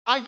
I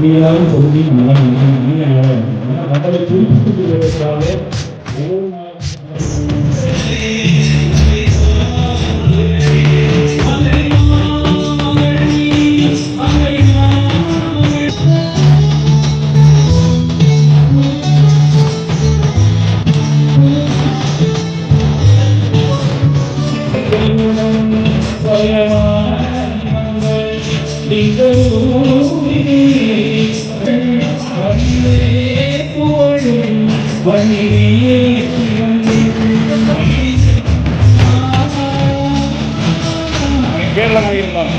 மீளாமல் பொருந்தி மக்களை புதுப்பித்துவதற்காக ஒவ்வொரு கேரளமாக இருந்தாங்க.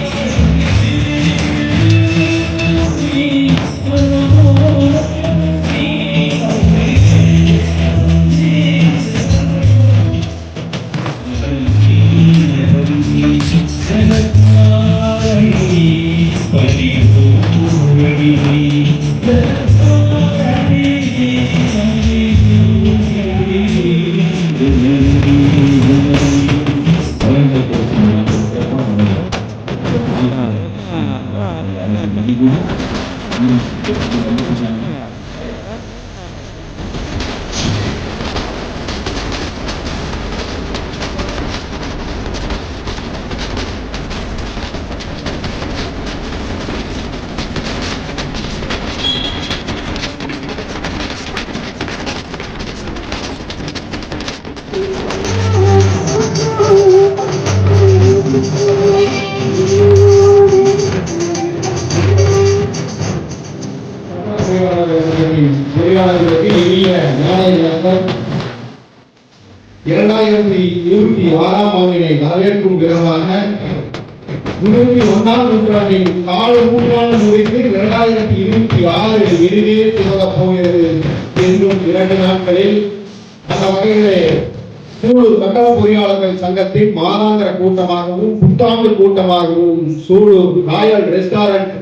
பொறியாளர்களுக்கு இனிய நாளை வணக்கம். 2026ஆம் ஆண்டினை வரவேற்கும் விதமாக 21ஆம் நூற்றாண்டின் கால நூற்றாண்டு முடித்து 2026 இறுதியே துவங்கப் போகிறது என்றும் 2 நாட்களில் அந்த வகையிலே சூலூர் கட்டட பொறியாளர்கள் சங்கத்தின் மாதாந்திர கூட்டமாகவும் புத்தாண்டு கூட்டமாகவும் சூலூர் ராயல் ரெஸ்டாரண்ட்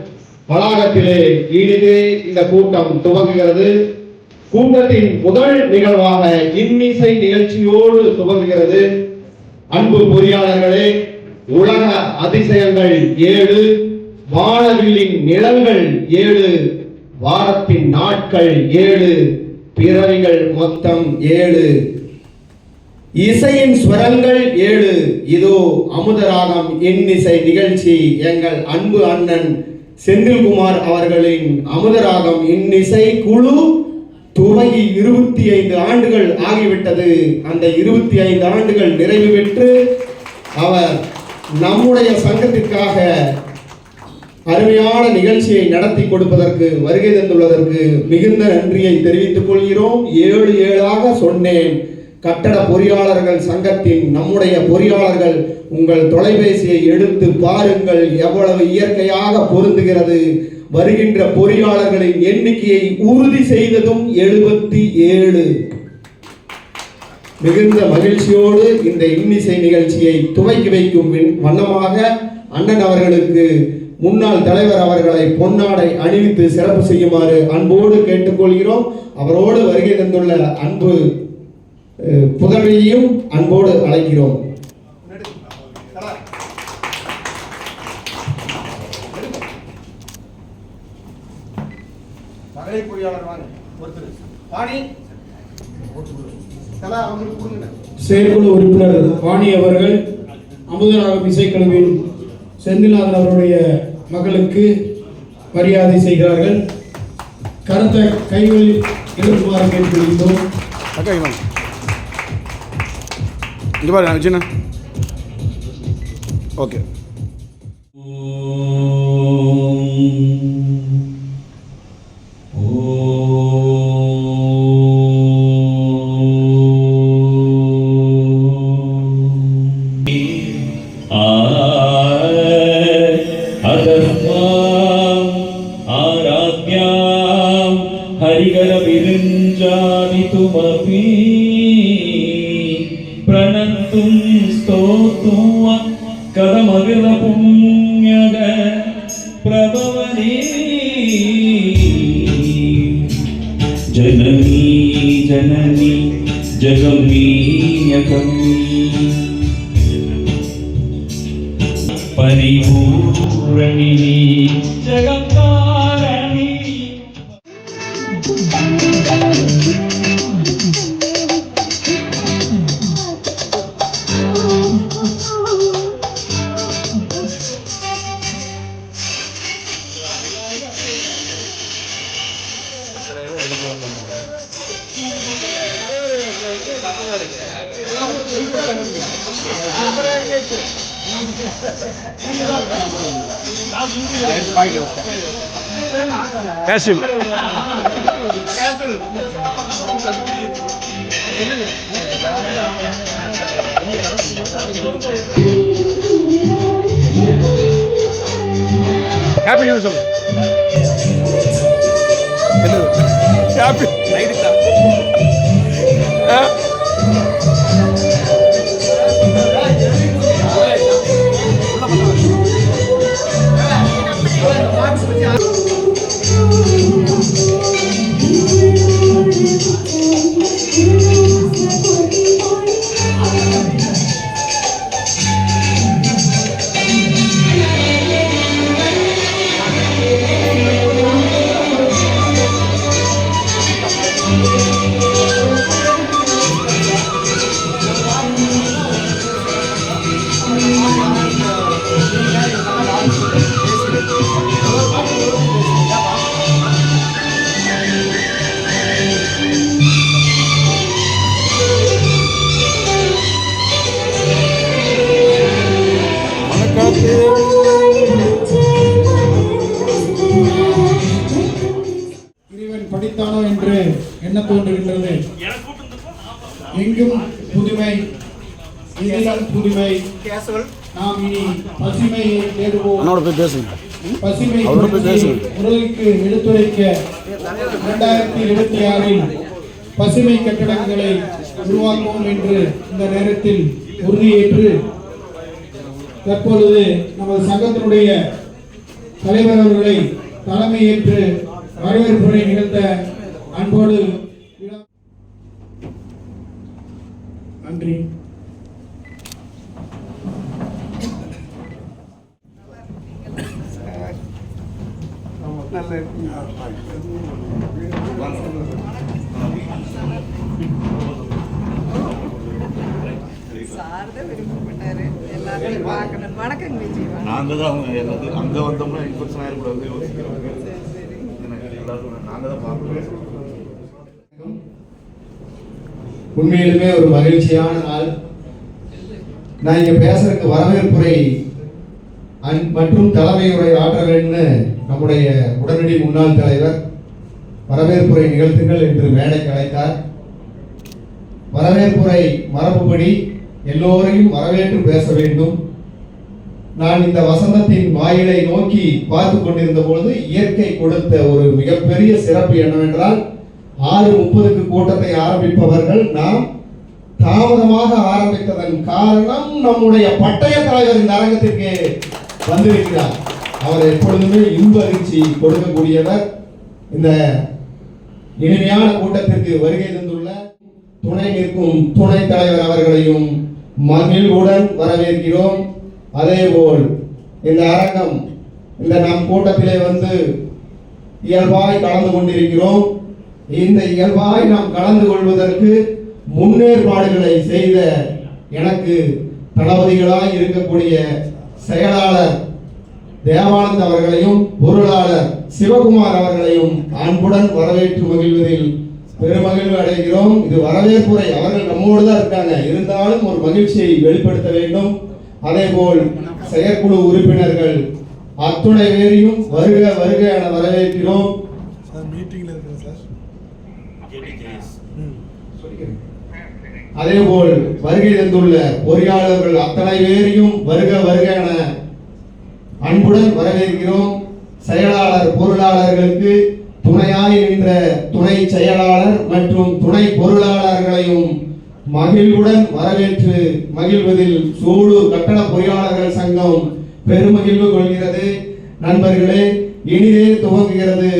வளாகத்திலே இனிதே இந்த கூட்டம் துவங்குகிறது. கூட்டத்தின் முதல் நிகழ்வாக இன்னிசை நிகழ்ச்சியோடு துவங்குகிறது. அன்பு பொறியாளர்களே, உலக அதிசயங்கள் 7, வானவில்லின் நிலங்கள் 7, வாரத்தின் நாட்கள் 7, பிறவிகள் மொத்தம் 7, இசையின் ஸ்வரங்கள் 7. இதோ அமுதராகம் இன்னிசை நிகழ்ச்சி எங்கள் அன்பு அண்ணன் செந்தில்குமார் அவர்களின் அமுதராகம் இன்னிசை குழு துவங்கி 25 ஆண்டுகள் ஆகிவிட்டது. அந்த 25 ஆண்டுகள் நிறைவு பெற்று அவர் நம்முடைய சங்கத்திற்காக அருமையான நிகழ்ச்சியை நடத்தி கொடுப்பதற்கு வருகை தந்துள்ளதற்கு மிகுந்த நன்றியை தெரிவித்துக் கொள்கிறோம். 7 சொன்னேன். கட்டட பொறியாளர்கள் சங்கத்தின் நம்முடைய பொறியாளர்கள் உங்கள் தொலைபேசியை எடுத்து பாருங்கள், எவ்வளவு இயற்கையாக பொருந்துகிறது. வருகின்ற பொறியாளர்களின் எண்ணிக்கையை உறுதி செய்ததும் 77. மிகுந்த மகிழ்ச்சியோடு இந்த இன்னிசை நிகழ்ச்சியை துவக்கி வைக்கும் வண்ணமாக அண்ணன் அவர்களுக்கு முன்னாள் தலைவர் அவர்களை பொன்னாடை அணிவித்து சிறப்பு செய்யுமாறு அன்போடு கேட்டுக்கொள்கிறோம். அவரோடு வருகை தந்துள்ள அன்பு புதல்வியையும் அன்போடு அழைக்கிறோம். செயற்குழு உறுப்பினர் வாணி அவர்கள் அமுதராகம் இசைக்குழுவின் செந்தில்நாதன் அவருடைய மகளுக்கு மரியாதை செய்கிறார்கள். கருத்தை கைகளில் எழுப்புமாறு கேட்டுக்கொள்கிறோம். ஓகே. हरिगरविरुञ्जादितुमपि प्रणन्तुं स्तोतुं कथमखिलपुण्यग प्रभवने जननी जननी जगमीयकमी परिपूरणिनी जगत्कारिणी Kasim. Happy New Year. Happy. இறைவன் படித்தானோ என்று என்ன தோன்றுகின்றது. எங்கும் புதுமை, இதிலும் புதுமை. நாம் இனி பசுமையை தேடுவோம். பசுமை உலகிற்கு எடுத்துரைக்க 2026 பசுமை கட்டடங்களை உருவாக்குவோம் என்று இந்த நேரத்தில் உறுதியேற்று தற்பொழுது நமது சங்கத்தினுடைய தலைவர் அவர்களை தலைமையேற்று வரவேற்புரை நிகழ்த்த அன்போடு நன்றி. நாங்கள் தான் அங்கே வந்தோம்னா இன்ஃபெக்ஷன் ஆகிடக்கூடாது நாங்கள் தான் பார்க்கணும். உண்மையிலுமே ஒரு மகிழ்ச்சியான நாள். நான் இங்க பேசுறதுக்கு வரவேற்புரை மற்றும் தலைமையுரை ஆற்றல்னு நம்முடைய உடனடி முன்னாள் தலைவர் வரவேற்புரை நிகழ்த்துங்கள் என்று மேடைக்கு அழைத்தார். வரவேற்புரை மரபுப்படி எல்லோரையும் வரவேற்று பேச வேண்டும். நான் இந்த வசந்தத்தின் வாயிலை நோக்கி பார்த்து கொண்டிருந்த பொழுது இயற்கை கொடுத்த ஒரு மிகப்பெரிய சிறப்பு என்னவென்றால் 6:30க்கு கூட்டத்தை ஆரம்பிப்பவர்கள் நாம் தாமதமாக ஆரம்பித்ததன் காரணம் நம்முடைய பட்டய தலைவர் இந்த அரங்கத்திற்கு வந்திருக்கிறார். அவர் எப்பொழுதுமே இன்ப அதிர்ச்சி கொடுக்கக்கூடியவர். இந்த இனிமையான கூட்டத்திற்கு வருகை தந்துள்ள துணை நிற்கும் துணைத் தலைவர் அவர்களையும் மகிழ்வுடன் வரவேற்கிறோம். அதேபோல் இந்த அரங்கம் இந்த நம் கூட்டத்திலே வந்து இயல்பாய் கலந்து கொண்டிருக்கிறோம். இந்த இயல்பாய் நாம் கலந்து கொள்வதற்கு முன்னேற்பாடுகளை செய்த எனக்கு தளபதிகளாய் இருக்கக்கூடிய செயலாளர் தேவானந்த் அவர்களையும் பொருளாளர் சிவகுமார் அவர்களையும் அன்புடன் வரவேற்று மகிழ்வதில் பெருமகிழ்வு அடைகிறோம். இது வரவேற்புரை, அவர்கள் நம்மோடு தான் இருக்காங்க, இருந்தாலும் ஒரு மகிழ்ச்சியை வெளிப்படுத்த வேண்டும். அதேபோல் செயற்குழு உறுப்பினர்கள் அத்துணை பேரையும் வருக வருக என வரவேற்கிறோம். அதேபோல் வருகை தந்துள்ள பொறியாளர்கள் அத்தனை பேரையும் வருக வருக என அன்புடன் வரவேற்கிறோம். செயலாளர் பொருளாளர்களுக்கு துணையாய் நின்ற துணை செயலாளர் மற்றும் துணை பொருளாளர்களையும் மகிழ்வுடன் வரவேற்று மகிழ்வதில் சூலூர் கட்டட பொறியாளர்கள் சங்கம் பெருமகிழ்வு கொள்கிறது. நண்பர்களே, இனிதே துவங்குகிறது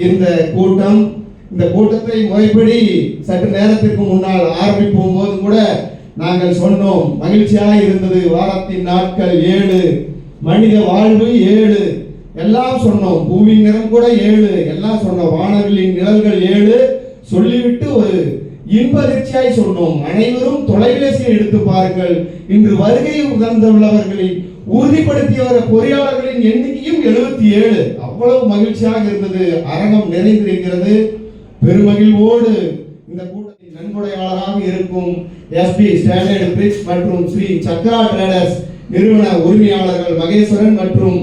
இந்த கூட்டம். இந்த கூட்டத்தை முறைப்படி சற்று நேரத்திற்கு முன்னால் ஆரம்பிக்கும் போது கூட நாங்கள் சொன்னோம், மகிழ்ச்சியாக இருந்தது. வாரத்தின் நாட்கள் 7, மனித வாழ்வு 7 எல்லாம் சொன்னோம். பூமியின் நிறம் கூட 7 எல்லாம் சொன்னோம். வானவெளியின் நிழல்கள் 7 சொல்லிவிட்டு ஒரு இன்ப அதிர்ச்சியாய் சொன்னோம். அனைவரும் தொலைபேசியை எடுத்து பாருங்கள். இன்று வருகை தந்துள்ளவர்களின் உறுதிப்படுத்திய பொறியாளர்களின் எண்ணிக்கையும் 77. அவ்வளவு மகிழ்ச்சியாக இருந்தது. அரங்கம் நிறைந்திருக்கிறது. பெருமகிழ்வோடு இந்த கூட்டத்தின் நன்கொடையாளராக இருக்கும் எஸ்பி ஸ்டாண்டர்ட் பிரிட்ஜ் மற்றும் ஸ்ரீ சக்ரா ட்ரேடர்ஸ் நிறுவன உரிமையாளர்கள் மகேஸ்வரன் மற்றும்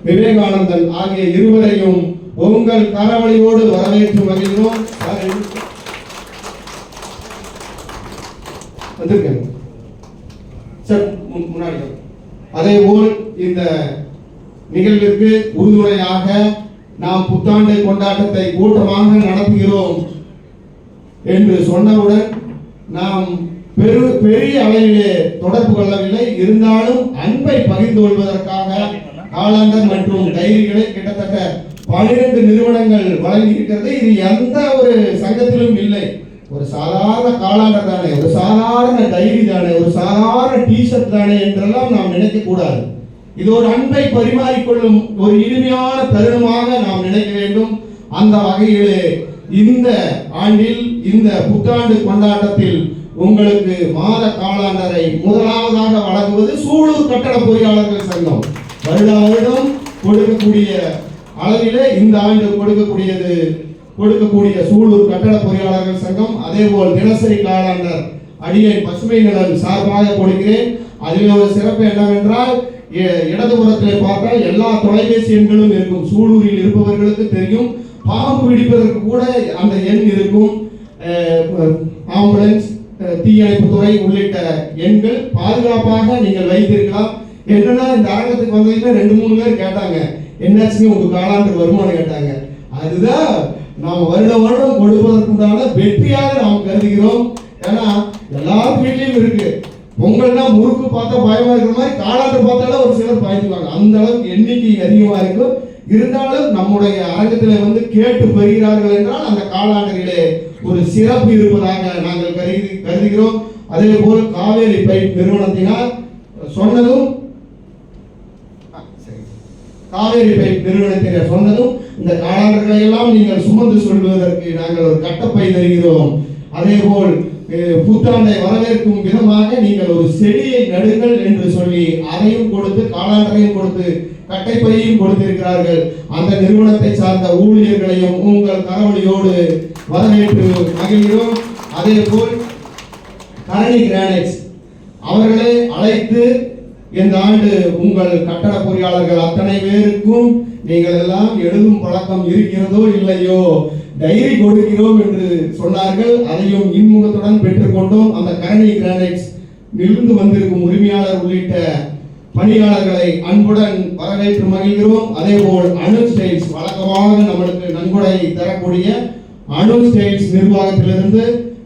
விவேகானந்தன் ஆகிய இருவரையும் உங்கள் கரவழியோடு வரவேற்று மகிழ்கிறோம். முன்னாடி அதேபோல் இந்த நிகழ்விற்கு உறுதுணையாக நாம் புத்தாண்டு கொண்டாட்டத்தை கூட்டமாக நடத்துகிறோம் என்று சொன்னவுடன் நாம் பெரிய அளவிலே தொடர்பு கொள்ளவில்லை. இருந்தாலும் அன்பை பகிர்ந்து கொள்வதற்காக காலாண்டர் மற்றும் டைரிகளை கிட்டத்தட்ட 12 நிறுவனங்கள் வழங்கி இருக்கிறது. இது எந்த ஒரு சங்கத்திலும் இல்லை. ஒரு சாதாரண காலாண்டர் தானே, ஒரு சாதாரண டைரி தானே, ஒரு சாதாரண டிஷர்ட் தானே என்றெல்லாம் நாம் நினைக்க கூடாது. இது ஒரு அன்பை பரிமாறிக்கொள்ளும் ஒரு இனிமையான தருணமாக நாம் நினைக்க வேண்டும். அந்த வகையிலே இந்த ஆண்டில் இந்த புத்தாண்டு கொண்டாட்டத்தில் உங்களுக்கு மாத காலாண்டரை முதலாவதாக வழங்குவது சூலூர் கட்டட பொறியாளர்கள் சங்கம். வருடா வருடம் கொடுக்கக்கூடிய அளவிலே இந்த ஆண்டு கொடுக்கக்கூடிய சூலூர் கட்டட பொறியாளர்கள் சங்கம். அதேபோல் தினசரி காலாண்டர் அடியேன் பசுமை நலன் சார்பாக கொடுக்கிறேன். அதில் ஒரு சிறப்பு என்னவென்றால், இடதுபுறத்தில் பார்த்தால் எல்லா தொலைபேசி எண்களும் இருக்கும். சூலூரில் இருப்பவர்களுக்கு தெரியும். பாம்பு பிடிப்பதற்கு கூட அந்த எண் இருக்கும். ஆம்புலன்ஸ், தீயணைப்புத்துறை உள்ளிட்ட எண்கள் பாதுகாப்பாக நீங்கள் வைத்திருக்கலாம். என்னன்னா, இந்த அரங்கத்துக்கு வந்தீங்கன்னா 2-3 பேர் கேட்டாங்க, என்னாச்சு உங்க காலாண்டர் வருமானம் கேட்டாங்க. அதுதான் நாம் வருடம் கொடுப்பதற்குண்டான வெற்றியாக நாம் கருதுகிறோம். ஏன்னா எல்லாரும் வீட்லயும் இருக்கு. பொங்கல்னா முறுக்கு பார்த்தா பயமா இருக்கிற மாதிரி காலாண்டர் பார்த்தாலும் ஒரு சிலர் பாய்ச்சுவாங்க. அந்த அளவுக்கு எண்ணிக்கை அதிகமா இருக்கும். இருந்தாலும் நம்முடைய அரங்கத்திலே வந்து கேட்டு பெறுகிறார்கள் என்றால் அந்த காலாண்டரிலே ஒரு சிறப்பு இருப்பதாக நாங்கள் கருதுகிறோம். அதே போல் காவேரி பைப் நிறுவனத்தினால் சொன்னதும் இந்த காலாண்டர்களை எல்லாம் நீங்கள் சுமந்து சொல்வதற்கு நாங்கள் ஒரு கட்டப்பை தருகிறோம். அதே போல் புத்தாண்டை வரவேற்கும் விதமாக நீங்கள் ஒரு செடியை நடுங்கள் என்று சொல்லி அதையும் கொடுத்து காலாண்டரையும் கொடுத்து கட்டைப்பையையும் கொடுத்திருக்கிறார்கள். அந்த நிறுவனத்தை சார்ந்த ஊழியர்களையும் உங்கள் கரவழியோடு வரவேற்று மகிழ்கிறோம். அதே போல் கரணி கிரானைட்ஸ் அவர்களை அழைத்து இந்த ஆண்டு உங்கள் கட்டட பொறியாளர்கள் அத்தனை பேருக்கும் நீங்கள் எல்லாம் எழுதும் பழக்கம் இருக்கிறதோ இல்லையோ டைரி கொடுக்கிறோம் என்று சொன்னார்கள். அதையும் இன்முகத்துடன் பெற்றுக்கொண்டோம். அந்த கரணி கிரானைட்ஸ் இருந்து வந்திருக்கும் உரிமையாளர் உள்ளிட்ட பணியாளர்களை அன்புடன் வரவேற்று மகிழ்கிறோம். அதே போல் அணு ஸ்டைல்ஸ் வழக்கமாக நம்மளுக்கு நன்கொடை தரக்கூடிய அணு ஸ்டைல்ஸ் நிர்வாகத்திலிருந்து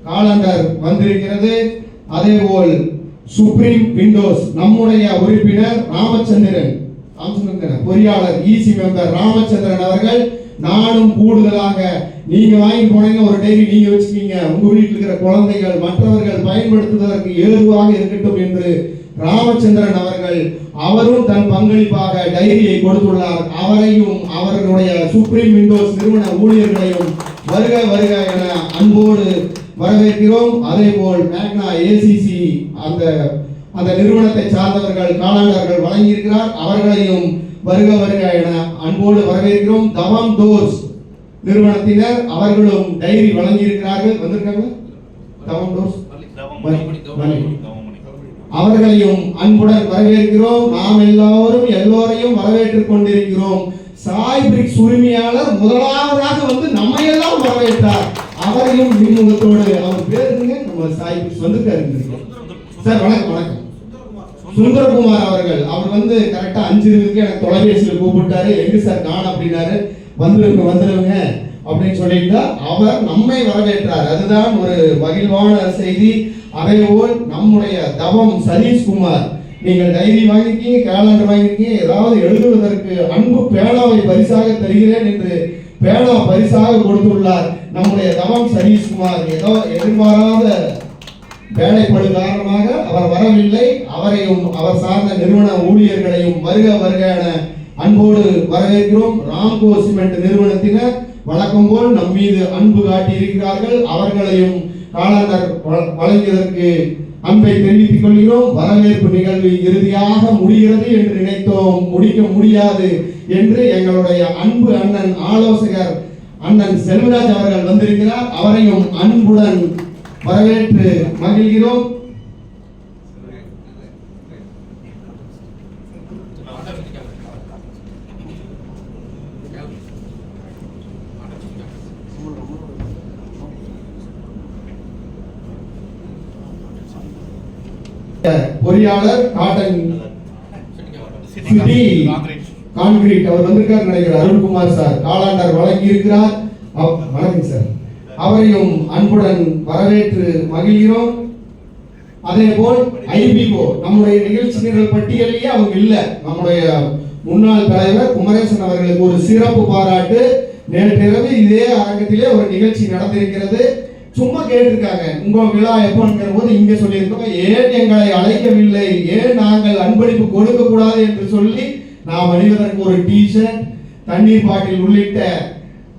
காலண்டர் வந்திருக்கிறது. அதே போல் சுப்ரீம் விண்டோஸ் நம்முடைய உறுப்பினர் ராமச்சந்திரன் பொறியாளர் ஈசி மெம்பர் ராமச்சந்திரன் அவர்கள், நானும் கூடுதலாக நீங்க வாங்கி போனீங்க ஒரு டைரி நீங்க வச்சுக்கீங்க, உங்க வீட்டில் இருக்கிற குழந்தைகள் மற்றவர்கள் பயன்படுத்துவதற்கு ஏதுவாக இருக்கட்டும் என்று ராமச்சந்திரன் அவர்கள் அவரும் தன் பங்களிப்பாக டைரியை கொடுத்துள்ளார். அவரையும் அவர்களுடைய சுப்ரீம் விண்டோஸ் நிறுவன ஊழியர்களையும் வருக வருக என அன்போடு வரவேற்கிறோம். அதே போல் மேக்னா ஏசிசி அந்த நிறுவனத்தை சார்ந்தவர்கள் காலாண்டர்கள் வழங்கியிருக்கிறார், அவர்களையும் வருக வருக என அன்போடு வரவேற்கிறோம். தவம் டோர்ஸ் நிறுவனத்தினர் அவர்களும் டைரி வழங்கியிருக்கிறார்கள், வந்திருக்காங்க. தவம் டோர்ஸ் அவர்களையும் அன்புடன் வரவேற்கிறோம். நாம் எல்லோரையும் வரவேற்றுக் கொண்டிருக்கிறோம். சாய் பிரிக்ஸ் உரிமையாளர் முதலாவதாக வந்து நம்ம எல்லாம் வரவேற்றார். அவரையும் இன்முகத்தோடு, அவர் பேருங்க நம்ம சாய் பிரிக்ஸ் வந்துருக்காரு சார். வணக்கம் வணக்கம். சுந்தரகுமார் அவர்கள், அவர் வந்து கரெக்டா 5:20 எனக்கு தொலைபேசியில் கூப்பிட்டாரு. எங்க சார் காண அப்படின்னாரு. வந்துருங்க அப்படின்னு சொல்லிட்டு அவர் நம்மை வரவேற்றார். அதுதான் ஒரு மகிழ்வான செய்தி. அதேபோல் நம்முடைய தவம் சதீஷ்குமார், நீங்கள் டைரி வாங்கிருக்கீங்க, கேலண்டர் வாங்கிருக்கீங்க, ஏதாவது எழுதுவதற்கு அன்பு பேனாவை பரிசாக தருகிறேன் என்று பேனா பரிசாக கொடுத்துள்ளார். நம்முடைய தவம் சதீஷ்குமார் ஏதோ எதிர்பாராத வேலைப்படு காரணமாக அவர் வரவில்லை. அவரையும் அவர் சார்ந்த நிறுவன ஊழியர்களையும் வருக வருக என அன்போடு வரவேற்கிறோம். ராம்கோ சிமெண்ட் நிறுவனத்தினர் வழக்கம் போல் நம் மீது அன்பு காட்டியிருக்கிறார்கள். அவர்களையும் காலாண்டர் வழங்கியதற்கு அன்பை தெரிவித்துக் கொள்கிறோம். வரவேற்பு நிகழ்வு இறுதியாக முடிகிறது என்று நினைத்தோம், முடிக்க முடியாது என்று எங்களுடைய அன்பு அண்ணன் ஆலோசகர் அண்ணன் செல்வராஜ் அவர்கள் வந்திருக்கிறார். அவரையும் அன்புடன் வரவேற்று மகிழ்கிறோம். பொறியாளர் காட்டன் சிட்டி கான்கிரீட் அவர் வந்திருக்கார் நினைக்கிறார். அருண்குமார் சார் காலாண்டர் வழங்கி இருக்கிறார். வணக்கம் சார். அவரையும் அன்புடன் வரவேற்று மகிழ்கிறோம். அதே போல் ஐபிஓ நம்முடைய நிகழ்ச்சி நிரல் பட்டியலையே அவங்க இல்ல. நம்முடைய முன்னாள் தலைவர் குமரேசன் அவர்களுக்கு ஒரு சிறப்பு பாராட்டு. நேற்றிரவு இதே அரங்கத்திலே ஒரு நிகழ்ச்சி நடந்திருக்கிறது. சும்மா கேட்டிருக்காங்க, உங்க விழா எப்போங்கிற போது இங்க சொல்லியிருக்கோம், ஏன் எங்களை அழைக்கவில்லை, ஏன் நாங்கள் அன்பளிப்பு கொடுக்க கூடாது என்று சொல்லி நாம் அணிவதற்கு ஒரு டிஷர்ட், தண்ணீர் பாட்டில் உள்ளிட்ட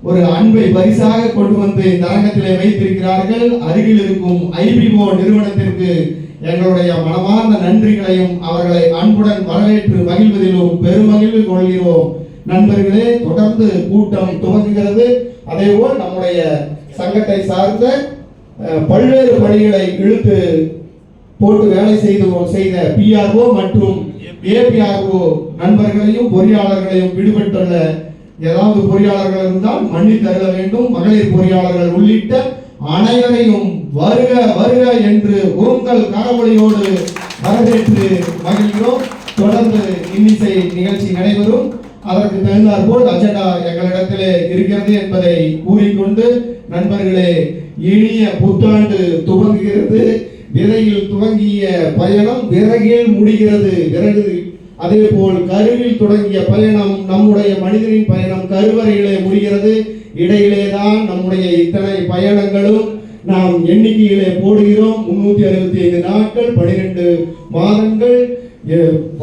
ஒரு அன்பை பரிசாக கொண்டு வந்து இந்த அரங்கத்திலே வைத்திருக்கிறார்கள். அருகில் இருக்கும் ஐபிஓ நிறுவனத்திற்கு எங்களுடைய மனமார்ந்த நன்றிகளையும் அவர்களை அன்புடன் வரவேற்று மகிழ்வதிலும் பெருமகிழ்வு கொள்கிறோம். நண்பர்களே, தொடர்ந்து கூட்டம் துவங்குகிறது. அதேபோல் நம்முடைய சங்கத்தை சார்ந்த பல்வேறு பணிகளை இழுத்து போட்டு வேலை செய்த பிஆர்ஓ மற்றும் ஏபிஆர்ஓ நண்பர்களையும் பொறியாளர்களையும் விடுபட்டுள்ள ஏதாவது பொறியாளர்கள் இருந்தால் மன்னித்து தர வேண்டும். மகளிர் பொறியாளர்கள் உள்ளிட்ட அனைவரையும் வருக வருக என்று உங்கள் கரவொலியோடு வரவேற்று மகிழ்கிறோம். தொடர்ந்து இன்னிசை நிகழ்ச்சி நடைபெறும். அதற்கு தகுந்தாற் போல் அஜெண்டா எங்களிடத்திலே இருக்கிறது என்பதை கூறிக்கொண்டு, நண்பர்களே, இனிய புத்தாண்டு துவங்குகிறது. விதையில் துவங்கிய பயணம் விறகில் முடிகிறது. அதே போல் கருவில் தொடங்கிய பயணம் நம்முடைய மனிதனின் பயணம் கருவறையிலே முடிகிறது. இடையிலேதான் நம்முடைய இத்தனை பயணங்களும் நாம் எண்ணிக்கையிலே போடுகிறோம். 365 நாட்கள், 12 மாதங்கள்,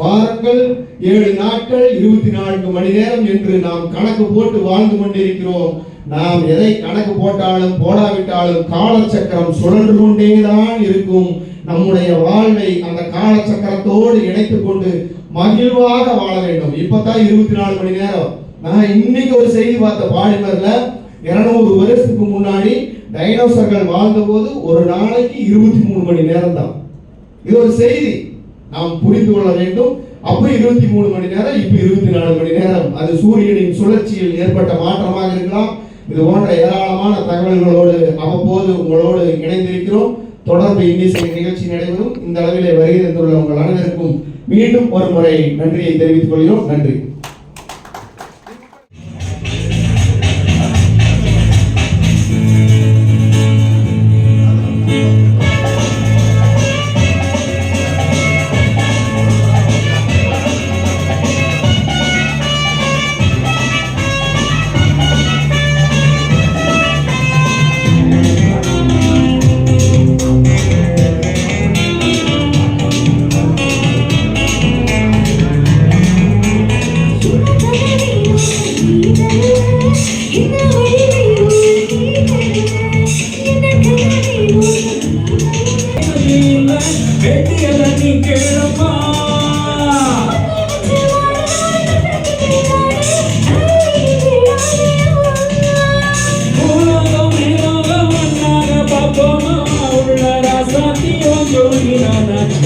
வாரங்கள், 7 நாட்கள், 24 மணி நேரம் என்று நாம் கணக்கு போட்டு வாழ்ந்து கொண்டிருக்கிறோம். நாம் எதை கணக்கு போட்டாலும் போடாவிட்டாலும் காலச்சக்கரம் சுழன்று கொண்டேதான் இருக்கும். நம்முடைய வாழ்வை அந்த காலச்சக்கரத்தோடு இணைத்துக் கொண்டு மகிழ்வாக வாழ வேண்டும். இப்பதான் 24 மணி நேரம். நான் இன்னைக்கு ஒரு செய்தி பார்த்த பாலிமர்ல 200 வருஷத்துக்கு முன்னாடி டைனோசர்கள் வாழ்ந்த போது ஒரு நாளைக்கு 23 மணி நேரம் தான். இது ஒரு செய்தி நாம் புரிந்து கொள்ள வேண்டும். அப்ப 23 மணி நேரம், இப்ப 24 மணி நேரம். அது சூரியனின் சுழற்சியில் ஏற்பட்ட மாற்றமாக இருக்கலாம். இது போன்ற ஏராளமான தகவல்களோடு அவ்வப்போது உங்களோடு இணைந்திருக்கிறோம். தொடர்ந்து இன்னிசை நிகழ்ச்சி நடைபெறும். இந்த அளவிலே வருகை தந்துள்ள உங்கள் அனைவருக்கும் மீண்டும் ஒரு முறை நன்றியை தெரிவித்துக் கொள்கிறோம். நன்றி.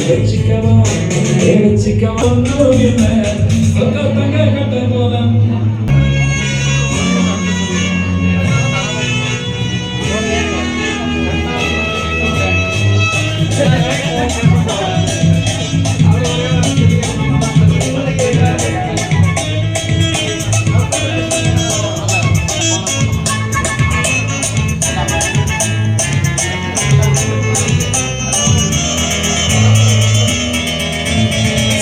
வச்சிக்கவா வச்சிக்கவா தங்க கட்ட போலாம்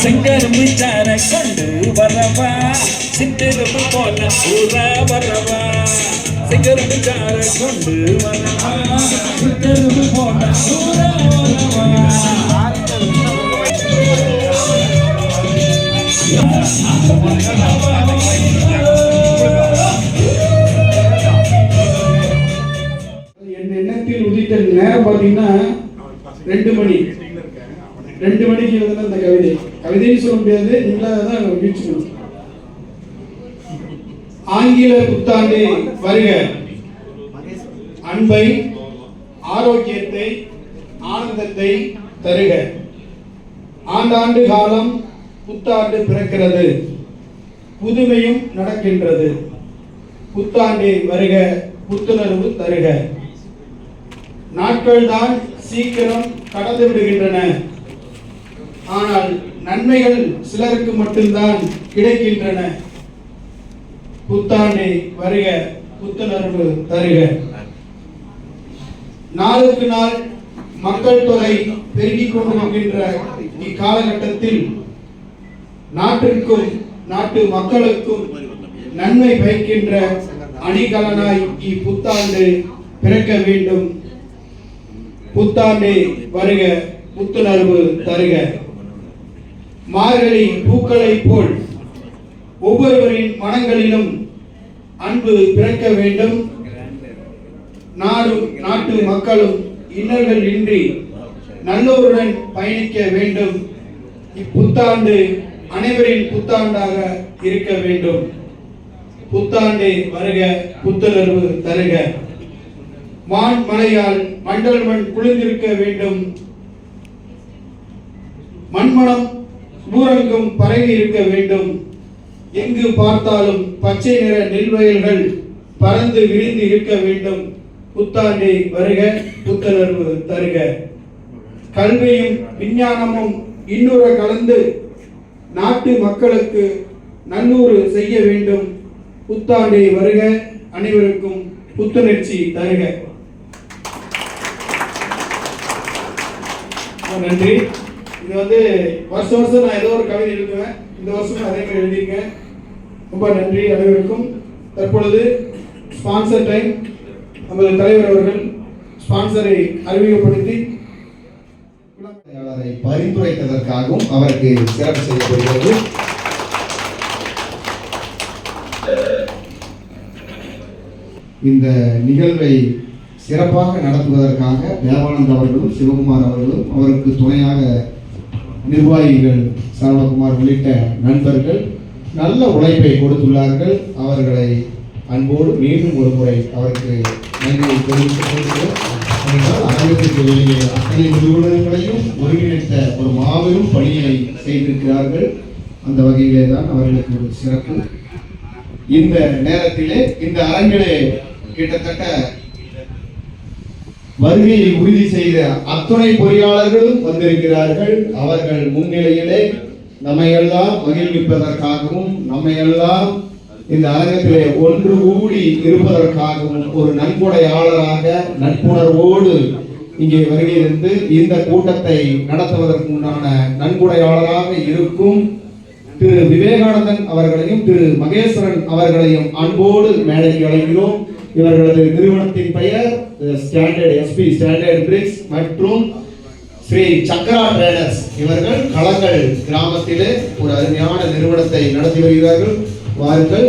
செங்கரும்பு சார கொண்டு வரவா சித்தெரும்பு போல ஊற வரவா செங்கரும்பு சார கொண்டு வரவா சித்தெரும்பு போல ஊற என் எண்ணத்தில் உதித்த நேரம் பார்த்தீங்கன்னா 2 மணி. 2 மணிக்கு எழுதுன அந்த கவிதைன்னு சொல்ல முடியாது, நீங்களா தான் வீழ்ச்சிக்கணும். ஆங்கில புத்தாண்டு வருக, அன்பை, ஆரோக்கியத்தை, ஆனந்தத்தை தருக. ஆண்டாண்டு காலம் புத்தாண்டு பிறக்கிறது, புதுமையும் நடக்கின்றது. புத்தாண்டு வருக, புத்துணர்வு தருக. நாட்கள் தான் சீக்கிரம் கடந்து விடுகின்றன, ஆனால் நன்மைகள் சிலருக்கு மட்டும்தான் கிடைக்கின்றன. புத்தாண்டு வருக, புத்துணர்வு தருக. நாளுக்கு நாள் மக்கள் தொகை பெருகிக் கொண்டிருக்கின்ற இக்காலகட்டத்தில் நாட்டிற்கும் நாட்டு மக்களுக்கும் நன்மை பயக்கின்ற அணிகலனாய் இப்புத்தாண்டு பிறக்க வேண்டும். புத்தாண்டு வருக, புத்துணர்வு தருக. மார்கழி பூக்களை போல் ஒவ்வொருவரின் மனங்களிலும் அன்பு பிறக்க வேண்டும். நாடும் நாட்டு மக்களும் இன்னல்கள் இன்றி நல்லோருடன் பயணிக்க வேண்டும். இப்புத்தாண்டு அனைவரின் புத்தாண்டாக இருக்க வேண்டும். புத்தாண்டு வருக, புத்துணர்வு தருக. வான் மழையால் மண்டல் மண் குளிர்ந்திருக்க வேண்டும். மண்மணம் ஊரங்கும் பரவி இருக்க வேண்டும். எங்கு பார்த்தாலும் பச்சை நிற நெல் வயல்கள் பறந்து விரிந்து இருக்க வேண்டும். புத்தாண்டு வருக, புத்துணர்வு தருக. கல்வியும் விஞ்ஞானமும் இன்னுற கலந்து நாட்டு மக்களுக்கு நல்லூறு செய்ய வேண்டும். புத்தாண்டு வருக, அனைவருக்கும் புத்துணர்ச்சி தருக. நன்றி. இது வருஷம் வருஷம் நான் ஏதோ ஒரு கவிதை எழுதுவேன், இந்த வருஷம் அதே மாதிரி எழுதியிருக்கேன். ரொம்ப நன்றி அனைவருக்கும். தற்பொழுது ஸ்பான்சர் டைம். நமது தலைவர் அவர்கள் ஸ்பான்சரை அறிமுகப்படுத்தி பரிந்துரைத்ததற்காகவும் அவருக்கு சிறப்பு செய்யப்படுகிறது. இந்த நிகழ்வை சிறப்பாக நடத்துவதற்காக தேவானந்த் அவர்களும் சிவகுமார் அவர்களும் அவருக்கு துணையாக நிர்வாகிகள் சரவணகுமார் உள்ளிட்ட நண்பர்கள் நல்ல உழைப்பை கொடுத்துள்ளார்கள். அவர்களை அன்போடு மீண்டும் ஒரு முறை அவருக்கு நன்றியை தெரிவித்துக் கொள்கிறோம். அரங்கத்திற்கு வெளியே அத்தனை நிறுவனங்களையும் ஒருங்கிணைத்த ஒரு மாபெரும் பணியை செய்திருக்கிறார்கள். அந்த வகையிலே தான் அவர்களுக்கு ஒரு சிறப்பு. இந்த நேரத்திலே இந்த அரங்கிலே கிட்டத்தட்ட வருகையை உறுதி செய்த அத்துணை பொறியாளர்களும் வந்திருக்கிறார்கள். அவர்கள் முன்னிலையிலே நம்மையெல்லாம் மகிழ்விப்பதற்காகவும் நம்மையெல்லாம் இந்த அரங்கத்திலே ஒன்று கூடி இருப்பதற்காகவும் ஒரு நன்கொடையாளராக நட்புணர்வோடு இங்கே வருகிறது. இந்த கூட்டத்தை நடத்துவதற்கு உண்டான நன்கொடையாளராக இருக்கும் திரு விவேகானந்தன் அவர்களையும் திரு மகேஸ்வரன் அவர்களையும் அன்போடு மேடைக்கு அழைக்கிறோம். இவர்களது நிறுவனத்தின் பெயர் ஸ்டாண்டர்ட் எஸ்பி ஸ்டாண்டர்ட் பிரிக்ஸ் மற்றும் ஸ்ரீ சக்கரா ட்ரேடர்ஸ். இவர்கள் களங்கள் கிராமத்திலே ஒரு அருமையான நிறுவனத்தை நடத்தி வருகிறார்கள். வாருங்கள்,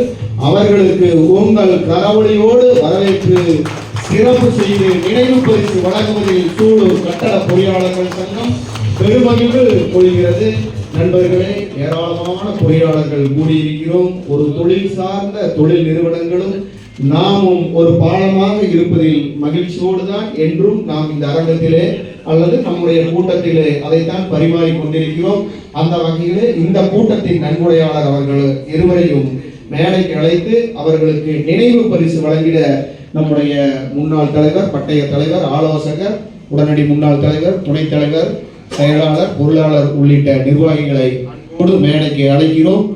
அவர்களுக்கு உங்கள் கரவொலியோடு வரவேற்று சிறப்பு செய்து நினைவு பரிசு வழங்குவதில் சூலூர் கட்டட பொறியாளர்கள் சங்கம் பெருமகிழ்வு கொள்கிறது. நண்பர்களே, ஏராளமான பொறியாளர்கள் கூடியிருக்கிறோம். ஒரு தொழில் சார்ந்த தொழில் நிறுவனங்களும் நாமும் ஒரு பாலமாக இருப்பதில் மகிழ்ச்சியோடு தான் என்றும் நாம் இந்த அரங்கத்திலே அல்லது நம்முடைய கூட்டத்திலே அதைத்தான் பரிமாறிக் கொண்டிருக்கிறோம். அந்த வகையிலே இந்த கூட்டத்தின் நன்கொடையாளர் அவர்கள் இருவரையும் மேடைக்கு அழைத்து அவர்களுக்கு நினைவு பரிசு வழங்கிட நம்முடைய முன்னாள் தலைவர், பட்டய தலைவர், ஆலோசகர், உடனடி முன்னாள் தலைவர், துணைத் தலைவர், செயலாளர், பொருளாளர் உள்ளிட்ட நிர்வாகிகளை கொடு மேடைக்கு அழைக்கிறோம்.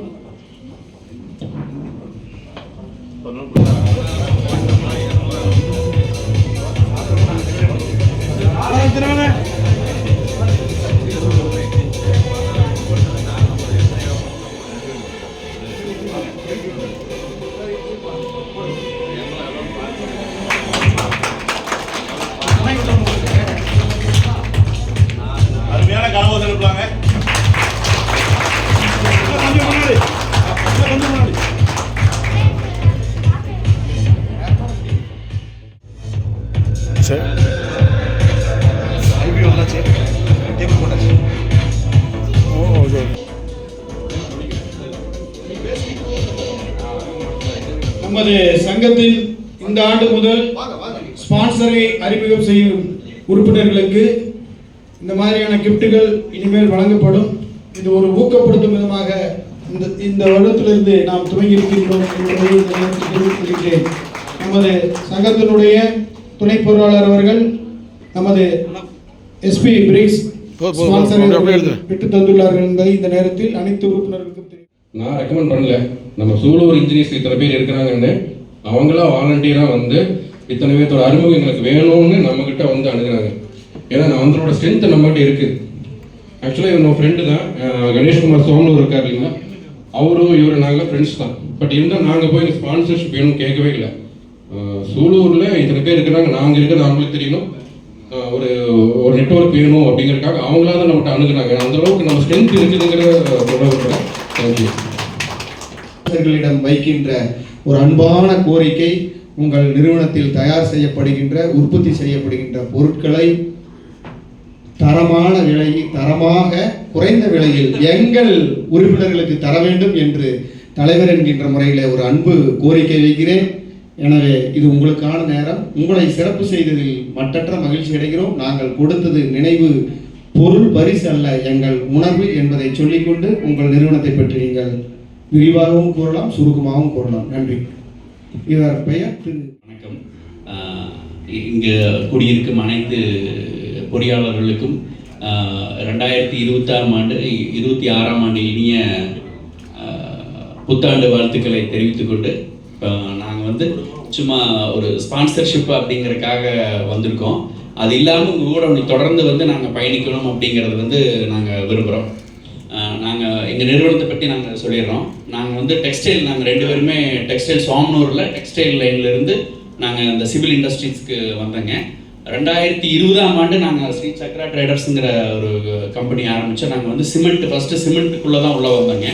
அருமையான கனவு எழுப்புவாங்க. கொஞ்சம் முன்னாடி நமது சங்கத்தின் இந்த ஆண்டு முதல் ஸ்பான்சரை அறிமுகம் செய்யும் உறுப்பினர்களுக்கு இந்த மாதிரியான கிஃப்ட்டுகள் இனிமேல் வழங்கப்படும். இது ஒரு ஊக்கப்படுத்தும் விதமாக இந்த வருடத்திலிருந்து நாம் துவங்கி இருக்கின்றோம் என்பதை தெரிவிக்கிறேன். நமது சங்கத்தினுடைய துணை பொருளாளர் அவர்கள் நமது எஸ்பி பிரிக்ஸ் ஸ்பான்சரை விட்டு தந்துள்ளார்கள் என்பதை இந்த நேரத்தில் அனைத்து உறுப்பினர்களுக்கும் தெரியும். நான் ரெக்கமெண்ட் பண்ணல, நம்ம சூலூர் இன்ஜினியர்ஸ் இத்தனை பேர் இருக்கிறாங்கன்னு அவங்களா வாலண்டியராக வந்து இத்தனை பேர்த்தோட அறிமுகம் எங்களுக்கு வேணும்னு நம்மக்கிட்ட வந்து அணுகுறாங்க. ஏன்னா நம்மளோட ஸ்ட்ரென்த் நம்மகிட்ட இருக்குது. ஆக்சுவலாக இவங்க ஃப்ரெண்டு தான், கணேஷ்குமார் சோமனூர் இருக்கார் இல்லைங்களா, அவரும் இவர் நாங்கள் ஃப்ரெண்ட்ஸ் தான். பட் இருந்தால் நாங்கள் போய் இந்த ஸ்பான்சர்ஷிப் வேணும்னு கேட்கவே இல்லை. சூலூரில் இத்தனை பேர் இருக்கிறாங்க, நாங்கள் இருக்கிறது அவங்களுக்கு தெரியணும், ஒரு ஒரு நெட்வொர்க் வேணும் அப்படிங்கிறதுக்காக அவங்களா தான் நம்மகிட்ட அணுகுறாங்க. அந்த அளவுக்கு நம்ம ஸ்ட்ரென்த் இருக்குதுங்கிறத சொல்ல விரும்புகிறேன். தேங்க்யூ. வைக்கின்ற ஒரு அன்பான கோரிக்கை, உங்கள் நிறுவனத்தில் தயார் செய்யப்படுகின்ற உற்பத்தி செய்யப்படுகின்ற பொருட்களை தரமான விலை, தரமாக குறைந்த விலையில் எங்கள் உறுப்பினர்களுக்கு தர வேண்டும் என்று தலைவர் என்கின்ற முறையில் ஒரு அன்பு கோரிக்கை வைக்கிறேன். எனவே இது உங்களுக்கான நேரம். உங்களை சிறப்பு செய்ததில் மட்டற்ற மகிழ்ச்சி அடைகிறோம். நாங்கள் கொடுத்தது நினைவு பொருள் பரிசு அல்ல, எங்கள் உணர்வு என்பதை சொல்லிக்கொண்டு உங்கள் நிறுவனத்தை பற்றி நீங்கள் விரிவாகவும் கூறலாம், சுருக்கமாகவும் கூறலாம். நன்றி. இவர் பெயர் திரு. வணக்கம். இங்கு குடியிருக்கும் அனைத்து பொறியாளர்களுக்கும் 2026ஆம் ஆண்டு 26ஆம் ஆண்டு இனிய புத்தாண்டு வாழ்த்துக்களை தெரிவித்துக்கொண்டு, நாங்கள் வந்து சும்மா ஒரு ஸ்பான்சர்ஷிப் அப்படிங்கிறதுக்காக வந்திருக்கோம். அது இல்லாமல் உங்கள் கூட தொடர்ந்து வந்து நாங்கள் பயணிக்கணும் அப்படிங்கிறது வந்து நாங்கள் விரும்புகிறோம். நாங்கள் எங்கள் நிறுவனத்தை பற்றி நாங்கள் சொல்லிடுறோம். நாங்கள் வந்து டெக்ஸ்டைல், நாங்கள் 2 பேருமே டெக்ஸ்டைல் சோமனூரில் டெக்ஸ்டைல் லைன்லேருந்து நாங்கள் அந்த சிவில் இண்டஸ்ட்ரீஸ்க்கு வந்தோங்க. 2020ஆம் ஆண்டு நாங்கள் ஸ்ரீ சக்ரா ட்ரேடர்ஸுங்கிற ஒரு கம்பெனி ஆரம்பித்தோம். நாங்கள் வந்து ஃபஸ்ட்டு சிமெண்ட்டுக்குள்ளே தான் உள்ளே வந்தோங்க.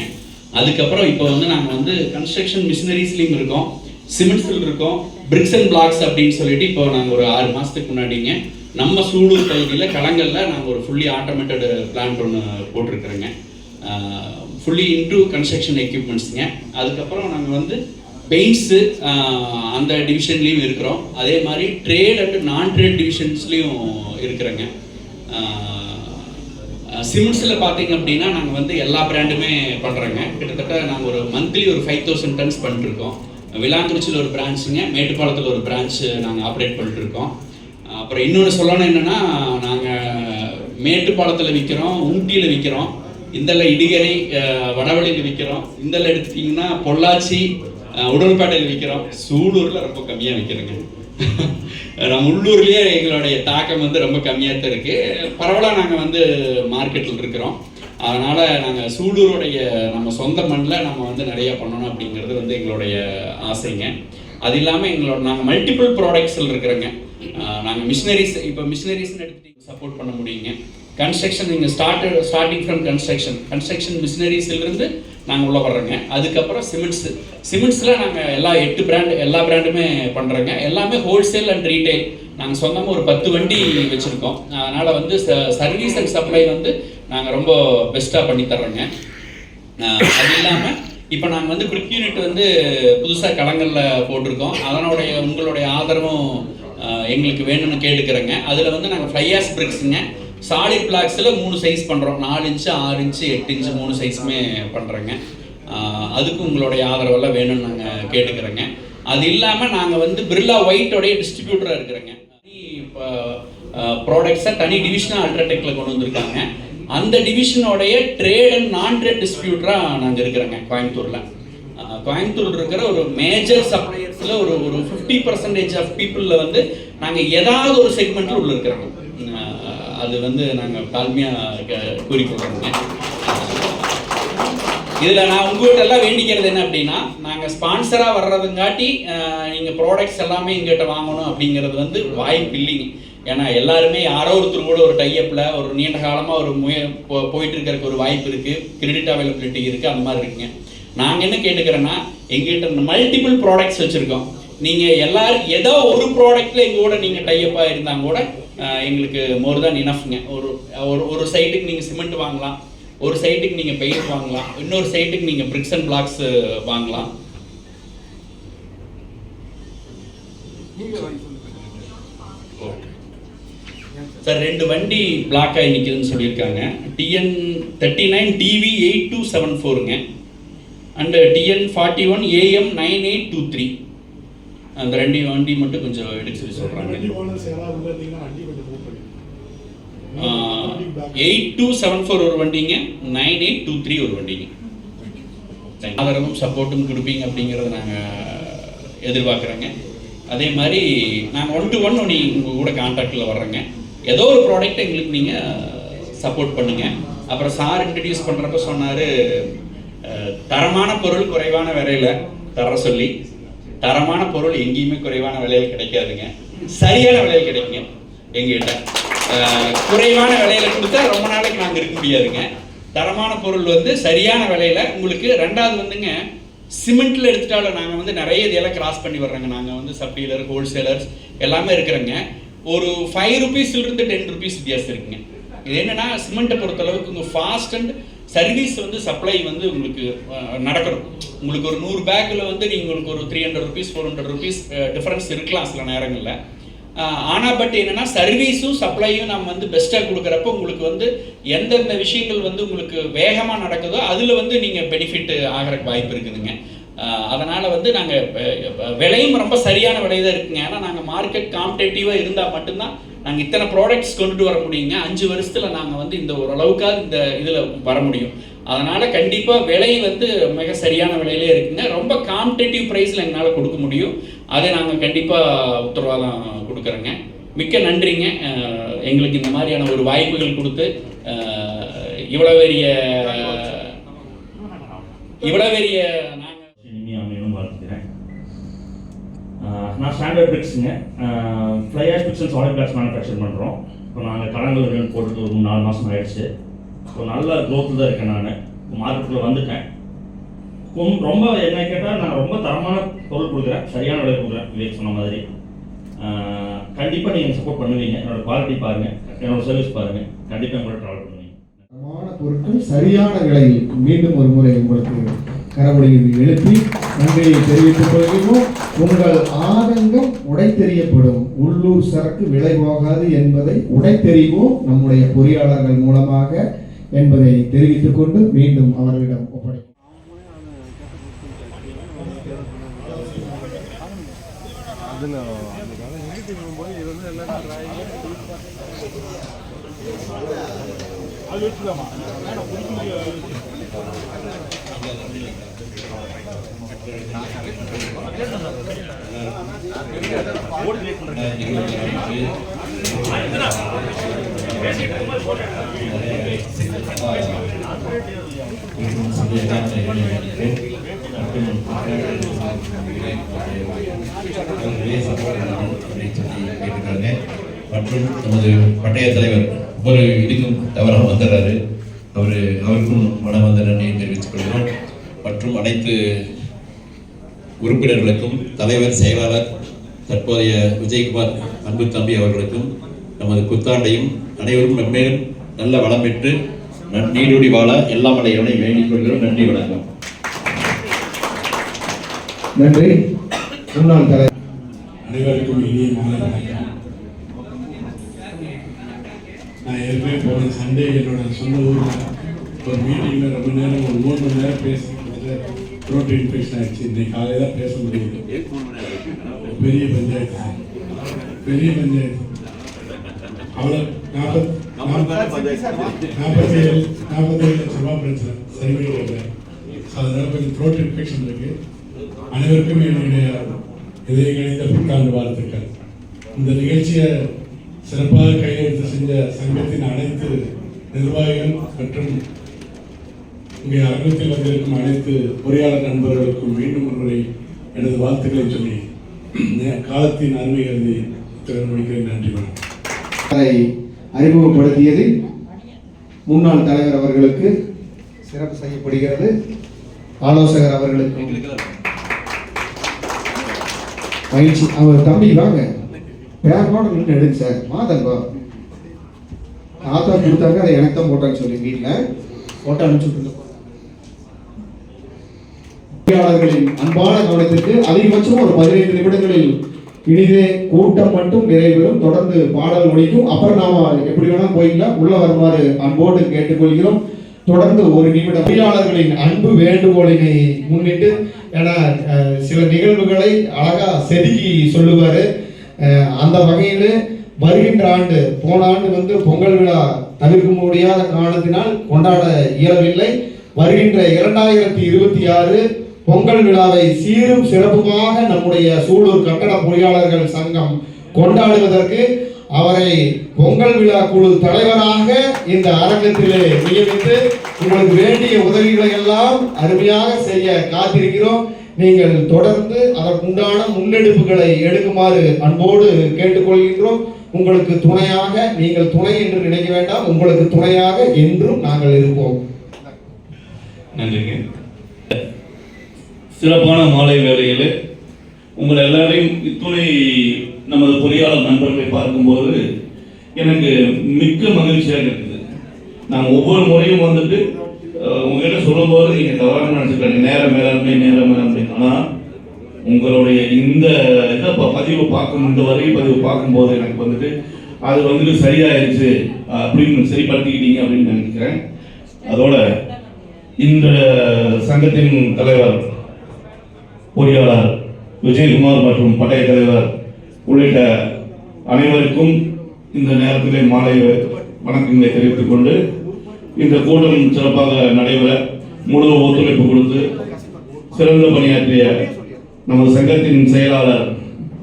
அதுக்கப்புறம் இப்போ வந்து நாங்கள் வந்து கன்ஸ்ட்ரக்ஷன் மிஷினரிஸ்லேயும் இருக்கோம், சிமெண்ட்ஸில் இருக்கோம், பிரிக்ஸ் அண்ட் பிளாக்ஸ் அப்படின்னு சொல்லிட்டு இப்போ நாங்கள் ஒரு 6 மாதத்துக்கு முன்னாடிங்க நம்ம சூலூர் பகுதியில் களங்களில் நாங்கள் ஒரு ஃபுல்லி ஆட்டோமேட்டட் பிளான்ட் ஒன்று போட்டிருக்கிறோங்க. ஃபுல்லி இன்டூ கன்ஸ்ட்ரக்ஷன் எக்யூப்மெண்ட்ஸுங்க. அதுக்கப்புறம் நாங்கள் வந்து பெயிண்ட்ஸு அந்த டிவிஷன்லேயும் இருக்கிறோம். அதே மாதிரி ட்ரேட் அண்ட் நான் ட்ரேட் டிவிஷன்ஸ்லேயும் இருக்கிறோங்க. சிமெண்ட்ஸில் பார்த்தீங்க அப்படின்னா நாங்கள் வந்து எல்லா பிராண்டுமே பண்ணுறோங்க. கிட்டத்தட்ட நாங்கள் ஒரு மந்த்லி ஒரு 5000 டன்ஸ் பண்ணிட்டுருக்கோம். விளாங்குறிச்சியில் ஒரு பிரான்ச்சுங்க, மேட்டுப்பாளத்தில் ஒரு பிரான்ச்சு நாங்கள் ஆப்ரேட் பண்ணிட்டுருக்கோம். அப்புறம் இன்னொன்று சொல்லணும் என்னென்னா, நாங்கள் மேட்டுப்பாளத்தில் விற்கிறோம், ஊட்டியில் விற்கிறோம், இந்தெல்லாம் இடிகரை வடவழியில் விற்கிறோம், இந்தெல்லாம் எடுத்துட்டிங்கன்னா பொள்ளாச்சி உடல்பாட்டையில் விற்கிறோம். சூலூரில் ரொம்ப கம்மியாக விற்கிறோங்க. நம்ம உள்ளூர்லேயே எங்களுடைய தாக்கம் வந்து ரொம்ப கம்மியாக தான் இருக்குது. பரவாயில்ல, நாங்கள் வந்து மார்க்கெட்டில் இருக்கிறோம். அதனால் நாங்கள் சூலூருடைய நம்ம சொந்த மண்ணில் நம்ம வந்து நிறையா பண்ணணும் அப்படிங்கிறது வந்து எங்களுடைய ஆசைங்க. அது இல்லாமல் நாங்கள் மல்டிபிள் ப்ராடக்ட்ஸில் இருக்கிறோங்க. நாங்கள் மிஷினரிஸ், இப்போ மிஷினரிஸ்ன்னு எடுத்துகிட்டு சப்போர்ட் பண்ண முடியுங்க. கன்ஸ்ட்ரக்ஷன், நீங்கள் ஸ்டார்டிங் ஃப்ரம் கன்ஸ்ட்ரக்ஷன் மிஷினரிஸ்லேருந்து நாங்கள் உள்ளே வர்றோங்க. அதுக்கப்புறம் சிமெண்ட்ஸில் நாங்கள் 8 பிராண்ட், எல்லா பிராண்டுமே பண்ணுறோங்க. எல்லாமே ஹோல்சேல் அண்ட் ரீட்டைல். நாங்கள் சொந்தமாக ஒரு 10 வண்டி வச்சுருக்கோம். அதனால் வந்து சர்வீஸ் அண்ட் சப்ளை வந்து நாங்கள் ரொம்ப பெஸ்ட்டாக பண்ணித்தர்றோங்க. அது இல்லாமல் இப்போ நாங்கள் வந்து குவிக் யூனிட் வந்து புதுசாக களங்களில் போட்டிருக்கோம். அதனுடைய உங்களுடைய ஆதரவும் எங்களுக்கு வேணும்னு கேட்டுக்கிறேங்க. அதில் வந்து நாங்கள் ஃப்ளை ஆஷ் பிரிக்ஸுங்க சாலிட் பிளாக்ஸில் 3 சைஸ் பண்ணுறோம். 4 இன்ச்சு 6 இன்ச்சு 8 இன்ச்சு 3 சைஸுமே பண்ணுறோங்க. அதுக்கு உங்களுடைய ஆதரவெல்லாம் வேணும்னு நாங்கள் கேட்டுக்கிறோங்க. அது இல்லாமல் நாங்கள் வந்து பிர்லா ஒயிட்டோடைய டிஸ்ட்ரிபியூட்டராக இருக்கிறோங்க. இப்போ ப்ராடக்ட்ஸை தனி டிவிஷனாக அல்ட்ராடெக்கில் கொண்டு வந்திருக்காங்க. அந்த டிவிஷனோடைய ட்ரேட் அண்ட் நான் ட்ரேட் டிஸ்ட்ரிபியூட்டராக நாங்கள் இருக்கிறோங்க கோயம்புத்தூரில். கோயம்புத்தூர் இருக்கிற ஒரு மேஜர் சப்ளையர்ஸில் ஒரு 50% ஆஃப் பீப்புளில் வந்து நாங்கள் ஏதாவது ஒரு செக்மெண்ட்டில் உள்ள இருக்கிறோங்க. அது வந்து நாங்கள் தாழ்மையாக கூறிக்கொள்கிறோங்க. இதில் நான் உங்கள்கிட்ட எல்லாம் வேண்டிக்கிறது என்ன அப்படின்னா, நாங்கள் ஸ்பான்சராக வர்றதுங்காட்டி நீங்கள் ப்ராடக்ட்ஸ் எல்லாமே எங்கள்கிட்ட வாங்கணும் அப்படிங்கிறது வந்து வாய்ப்பு இல்லைங்க. ஏன்னா எல்லாருமே யாரோ ஒருத்தர் கூட ஒரு டைஅப்பில் ஒரு நீண்ட காலமாக ஒரு போயிட்டு இருக்கிறதுக்கு ஒரு வாய்ப்பு இருக்குது, கிரெடிட் அவைலபிலிட்டி இருக்குது, அந்த மாதிரி இருக்குங்க. நாங்கள் என்ன கேட்டுக்கிறோன்னா, எங்கள்கிட்ட மல்டிபிள் ப்ராடக்ட்ஸ் வச்சுருக்கோம். நீங்கள் எல்லாரும் ஏதோ ஒரு ப்ராடக்ட்டில் எங்களோட நீங்கள் டைஅப்பாக இருந்தால் கூட எங்களுக்கு மோர் தான் இனஃப்ங்க. ஒரு சைட்டுக்கு நீங்கள் சிமெண்ட் வாங்கலாம், ஒரு சைட்டுக்கு நீங்கள் பெயிண்ட் வாங்கலாம், இன்னொரு சைட்டுக்கு நீங்கள் பிரிக்ஸ் அண்ட் பிளாக்ஸ் வாங்கலாம். சார் 2 வண்டி பிளாக் ஆகி நிற்குதுன்னு சொல்லியிருக்காங்க. TN39 TV 8274ங்க and TN41 AM 9823. அந்த 2 வண்டி மட்டும் கொஞ்சம் எடுக்க சொல்லி சொல்கிறாங்க. 8274 ஒரு வண்டிங்க, 9823 ஒரு வண்டிங்க. ஆதரவும் சப்போர்ட்டும் கொடுப்பீங்க அப்படிங்கிறத நாங்கள் எதிர்பார்க்குறோங்க. அதே மாதிரி நாங்கள் 1-to-1 உங்கள் கூட கான்டாக்டில் வர்றோங்க. ஏதோ ஒரு ப்ராடக்ட் எங்களுக்கு நீங்கள் சப்போர்ட் பண்ணுங்கள். அப்புறம் சார் இன்ட்ரடியூஸ் பண்ணுறப்ப சொன்னார், தரமான பொருள் குறைவான விலையில் தர சொல்லி. தரமான பொருள் எங்கேயுமே குறைவான விலையில் கிடைக்காதுங்க, சரியான விலையில் கிடைக்குங்க. எங்ககிட்ட குறைவான விலையில் கொடுத்தா ரொம்ப நாளைக்கு நாங்கள் இருக்க முடியாதுங்க. தரமான பொருள் வந்து சரியான விலையில் உங்களுக்கு. ரெண்டாவது வந்துங்க, சிமெண்ட்டில் எடுத்துட்டாலும் நாங்கள் வந்து நிறைய இதெல்லாம் கிராஸ் பண்ணி வர்றோங்க. நாங்கள் வந்து சப் டீலர், ஹோல்சேலர்ஸ் எல்லாமே இருக்கிறோங்க. ஒரு 5 ரூபீஸ்லேருந்து 10 ரூபீஸ் வித்தியாசம் இருக்குங்க. இது என்னென்னா, சிமெண்ட்டை பொறுத்தளவுக்கு உங்கள் ஃபாஸ்ட் அண்ட் சர்வீஸ் வந்து சப்ளை வந்து உங்களுக்கு நடக்கணும். உங்களுக்கு ஒரு 100 பேக்கில் வந்து உங்களுக்கு ஒரு 300 ரூபீஸ் 400 ரூபீஸ் டிஃப்ரென்ஸ் இருக்கலாம் சில நேரங்களில். ஆனால் பட் என்னென்னா, சர்வீஸும் சப்ளையும் நம்ம வந்து பெஸ்ட்டாக கொடுக்குறப்ப உங்களுக்கு வந்து எந்தெந்த விஷயங்கள் வந்து உங்களுக்கு வேகமாக நடக்குதோ அதில் வந்து நீங்கள் பெனிஃபிட் ஆகிறதுக்கு வாய்ப்பு இருக்குதுங்க. அதனால் வந்து நாங்கள் விலையும் ரொம்ப சரியான விலை தான் இருக்குங்க. ஏன்னா நாங்கள் மார்க்கெட் காம்படேட்டிவாக இருந்தால் மட்டும்தான் நாங்கள் இத்தனை ப்ராடக்ட்ஸ் கொண்டுட்டு வர முடியுங்க. 5 வருஷத்தில் நாங்கள் வந்து இந்த ஓரளவுக்காக இந்த இதில் வர முடியும். அதனால் கண்டிப்பாக விலை வந்து மிக சரியான விலையிலே இருக்குங்க. ரொம்ப காம்படேட்டிவ் ப்ரைஸில் எங்களால் கொடுக்க முடியும். அதை நாங்கள் கண்டிப்பாக உத்தரவாதம் கொடுக்குறோங்க. மிக்க நன்றிங்க. எங்களுக்கு இந்த மாதிரியான ஒரு வாய்ப்புகள் கொடுத்து இவ்வளோ பெரிய அமையணும் வாழ்த்துக்கிறேன். நான் ஸ்டாண்டர்ட் பிரிக்ஸுங்க, fly ash bricks and solid blocks manufacture பண்ணுறோம். இப்போ நாங்கள் கடங்கள் போட்டு ஒரு 4 மாதம் ஆகிடுச்சு. இப்போ நல்ல க்ரோத்தில் தான் இருக்கேன். நான் மார்க்கெட்டில் வந்துட்டேன். ரொம்ப என்ன கேட்டால் நான் ரொம்ப தரமான பொருள் கொடுக்குறேன், சரியான விலை கொடுக்குறேன். விவேக் சொன்ன மாதிரி கண்டிப்பாக நீங்கள் சப்போர்ட் பண்ணுவீங்க. என்னோடய குவாலிட்டி பாருங்கள், என்னோடய சர்வீஸ் பாருங்கள், கண்டிப்பாக உங்களோட ட்ராவல் பண்ணுவீங்க. தரமான பொருட்கள் சரியான விலையில் மீண்டும் ஒரு முறை உங்களுக்கு கரவொலியில் எழுப்பி நன்றியை தெரிவித்துக் கொள்கிறோம். உங்கள் ஆதங்கம் உடைத்தெறியப்படும். உள்ளூர் சரக்கு விலை போகாது என்பதை உடைத்தெறிவோம் நம்முடைய பொறியாளர்கள் மூலமாக என்பதை தெரிவித்துக் கொண்டு மீண்டும் அவர்களிடம் ஒப்படைக்கும். மற்றும் நமது பட்டய தலைவர் ஒவ்வொரு இதுக்கும் தவறாக வந்துடுறாரு. அவருக்கும் மனமார்ந்த நன்றியை தெரிவித்துக் கொள்கிறோம். மற்றும் அனைத்து உறுப்பினர்களுக்கும், தலைவர், செயலாளர், தற்போதைய விஜயகுமார் அன்பு தம்பி அவர்களுக்கும் நமது புத்தாண்டையும் அனைவரும் நம்மேலும் நல்ல வளம் பெற்று நீடூடி வாழ எல்லாம் அடையவனை வேண்டிக் கொள்கிறோம். நன்றி, வணக்கம். நன்றி. முன்னாள் தலைவர் அனைவருக்கும் இனிய மாலை வணக்கம். போன சண்டே என்னோட சொந்த ஊரில் ஒரு மீட்டிங்கில் ரொம்ப நேரம் ஒரு 3 மணி நேரம் பேசிக்கிட்டு த்ரோட் இன்ஃபெக்ஷன் ஆகிடுச்சு. இன்னைக்கு காலையில் தான் பேச முடியுது. பெரிய பஞ்சாயத்து அவ்வளோ 47 லட்சம் ரூபா பிரச்சனை சரி பண்ணிட்டு. ஸோ அதனால் கொஞ்சம் த்ரோட் இன்ஃபெக்ஷன் இருக்குது. அனைவருக்கும் என்னுடைய இதயங்கணிந்த புத்தாண்டு வாழ்த்துக்கள். இந்த நிகழ்ச்சியை சிறப்பாக கையெழுத்து செஞ்ச சங்கத்தின் அனைத்து நிர்வாகிகள் மற்றும் இங்கே அரங்கத்தில் வந்திருக்கும் அனைத்து பொறியாளர் நண்பர்களுக்கும் மீண்டும் ஒருமுறை எனது வாழ்த்துக்களை சொல்லி காலத்தின் அருமை கருதி முடிக்கிறேன். நன்றி. வணக்கம். அறிமுகப்படுத்தியது முன்னாள் தலைவர் அவர்களுக்கு சிறப்பு செய்யப்படுகிறது. ஆலோசகர் அவர்களுக்கு மகிழ்ச்சி. அவர் தம்பி வாங்க பேரோட நின்று எடுங்க சார். மாதன்பா ஆத்தா கொடுத்தாங்க, அதை எனக்கு தான் போட்டான்னு சொல்லி வீட்டில் போட்டோ அனுப்பிச்சுட்டு பொறியாளர்களின் அன்பான கவனத்திற்கு அதிகபட்சம் ஒரு 15 நிமிடங்களில் இனிதே கூட்டம் மட்டும் நிறைவேறும். தொடர்ந்து பாடல் ஒழிக்கும். அப்புறம் நாம எப்படி வேணா போய்க்கலாம். உள்ள வருமாறு அன்போடு கேட்டுக்கொள்கிறோம். தொடர்ந்து 1 நிமிடம் பொறியாளர்களின் அன்பு வேண்டுகோளினை முன்னிட்டு, ஏன்னா சில நிகழ்வுகளை அழகா செதுக்கி சொல்லுவாரு. அந்த வகையில் வருகின்ற ஆண்டு, போன ஆண்டு பொங்கல் விழா தவிர்க்க முடியாத காரணத்தினால் கொண்டாட இயலவில்லை. வருகின்ற 2026 பொங்கல் விழாவை சீரும் சிறப்புமாக நம்முடைய சூலூர் கட்டட பொறியாளர்கள் சங்கம் கொண்டாடுவதற்கு அவரை பொங்கல் விழா குழு தலைவராக இந்த அரங்கத்திலே நியமித்து உங்களுக்கு வேண்டிய உதவிகளை எல்லாம் அருமையாக செய்ய காத்திருக்கிறோம். நீங்கள் தொடர்ந்து அதற்குண்டான முன்னெடுப்புகளை எடுக்குமாறு அன்போடு கேட்டுக்கொள்கின்றோம். உங்களுக்கு துணையாக, நீங்கள் துணை என்று நினைக்க வேண்டாம், உங்களுக்கு துணையாக என்றும் நாங்கள் இருப்போம். நன்றிங்க. சிறப்பான மாலை வேளையில் உங்கள் எல்லாரையும் இத்துணை நமது பொறியாளர் நண்பர்களை பார்க்கும்போது எனக்கு மிக்க மகிழ்ச்சியாக இருக்குது. நான் ஒவ்வொரு முறையும் உங்ககிட்ட சொல்லும்போது நீங்கள் தவறாக நினச்சிக்கிறீங்க, நேர மேலாண்மை. ஆனால் உங்களுடைய இந்த பதிவு இந்த வரி பதிவு பார்க்கும்போது எனக்கு அது சரியாயிருச்சு அப்படின்னு சரிப்படுத்திக்கிட்டீங்க அப்படின்னு நினைக்கிறேன். அதோட இந்த சங்கத்தின் தலைவர் பொறியாளர் விஜயகுமார் மற்றும் பட்டய தலைவர் உள்ளிட்ட அனைவருக்கும் இந்த நேரத்திலே மாலை வணக்கங்களை தெரிவித்துக் கொண்டு, இந்த கூட்டம் சிறப்பாக நடைபெற முழு ஒத்துழைப்பு கொடுத்து சிறந்த பணியாற்றிய நமது சங்கத்தின் செயலாளர்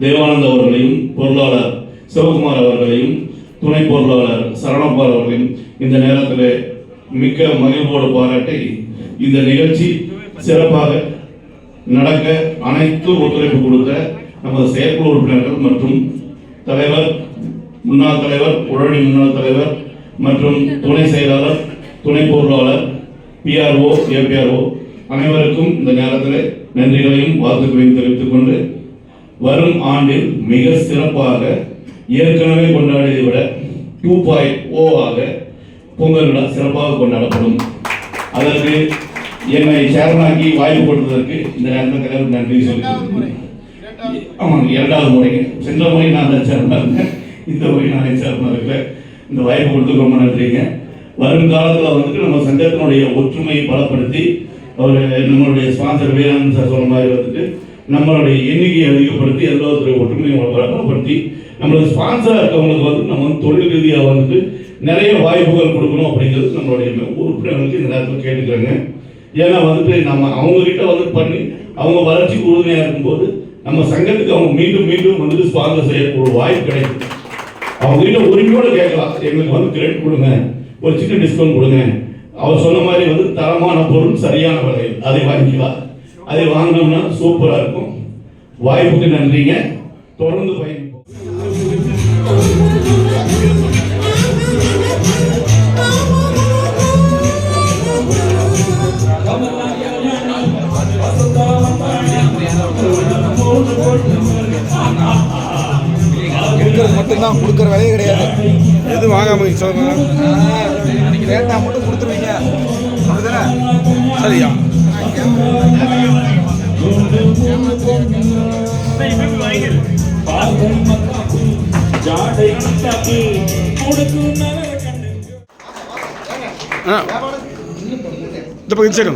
தேவானந்த் அவர்களையும், பொருளாளர் சிவகுமார் அவர்களையும், துணை பொருளாளர் சரணகுமார் அவர்களையும் இந்த நேரத்தில் மிக்க மகிழ்வோடு பாராட்டி, இந்த நிகழ்ச்சி சிறப்பாக நடக்க அனைத்து ஒத்துழைப்பு கொடுத்த நமது செயற்குழு உறுப்பினர்கள் மற்றும் தலைவர், முன்னாள் தலைவர், உடனடி முன்னாள் தலைவர் மற்றும் துணை செயலாளர், துணை பொருளாளர், பிஆர்ஓ, ஏபிஆர்ஓ அனைவருக்கும் இந்த நேரத்தில் நன்றிகளையும் வாழ்த்துக்களையும் தெரிவித்துக் கொண்டு, வரும் ஆண்டில் மிக சிறப்பாக ஏற்கனவே கொண்டாடியதை விட 2.0 ஆக பொங்கல் விழா சிறப்பாக கொண்டாடப்படும். அதற்கு என்னை சேர்மனாக்கி வாய்ப்பு கொடுத்ததற்கு இந்த நேரத்தில் தலைவர் நன்றி சொல்லிக்கிறேன். ஆமாங்க, 2வது முறைங்க. சென்ற முறை நான் தான் சேர்மனாக, இந்த முறை நானே சேர்மனாக இல்லை. இந்த வாய்ப்பு கொடுத்து ரொம்ப நன்றிங்க. வருங்காலத்தில் நம்ம சங்கத்தினுடைய ஒற்றுமையை பலப்படுத்தி, நம்மளுடைய ஸ்பான்சர் வீரானந்த் சார் சொன்ன மாதிரி நம்மளுடைய எண்ணிக்கையை அதிகப்படுத்தி, எல்லாத்துடைய ஒற்றுமையை பலப்படுத்தி, நம்மளுக்கு ஸ்பான்சராக இருக்கவங்களுக்கு நம்ம தொழில் ரீதியாக நிறைய வாய்ப்புகள் கொடுக்கணும் அப்படிங்கிறது நம்மளுடைய உறுப்பினர்களுக்கு இந்த நேரத்தில் கேட்டுக்கிறேங்க. ஏன்னா நம்ம அவங்ககிட்ட பண்ணி அவங்க வளர்ச்சிக்கு உறுதுணையாக இருக்கும்போது நம்ம சங்கத்துக்கு அவங்க மீண்டும் மீண்டும் ஸ்பான்சர் செய்யக்கூடிய வாய்ப்பு கிடைக்கும். அவங்ககிட்ட உரிமையோடு கேட்கலாம், எங்களுக்கு கிரெடிட் கொடுங்க, ஒரு சின்ன டிஸ்கவுண்ட் கொடுங்க. அவர் சொன்ன மாதிரி தரமான பொருள் சரியான விலை, அதை வாங்கிக்கலாம். அதை வாங்கினோம்னா சூப்பராக இருக்கும். வாய்ப்புக்கு நன்றிங்க. தொடர்ந்து பயணிப்போம். இருக்கிறது மட்டும்தான், கொடுக்குற வேலையே கிடையாது. எதுவும் வாங்காம சொல்லுங்க, ரேட்டாக மட்டும் கொடுத்துருவீங்க, அப்படிதானே? சரியா? இந்த பக்கம் சரி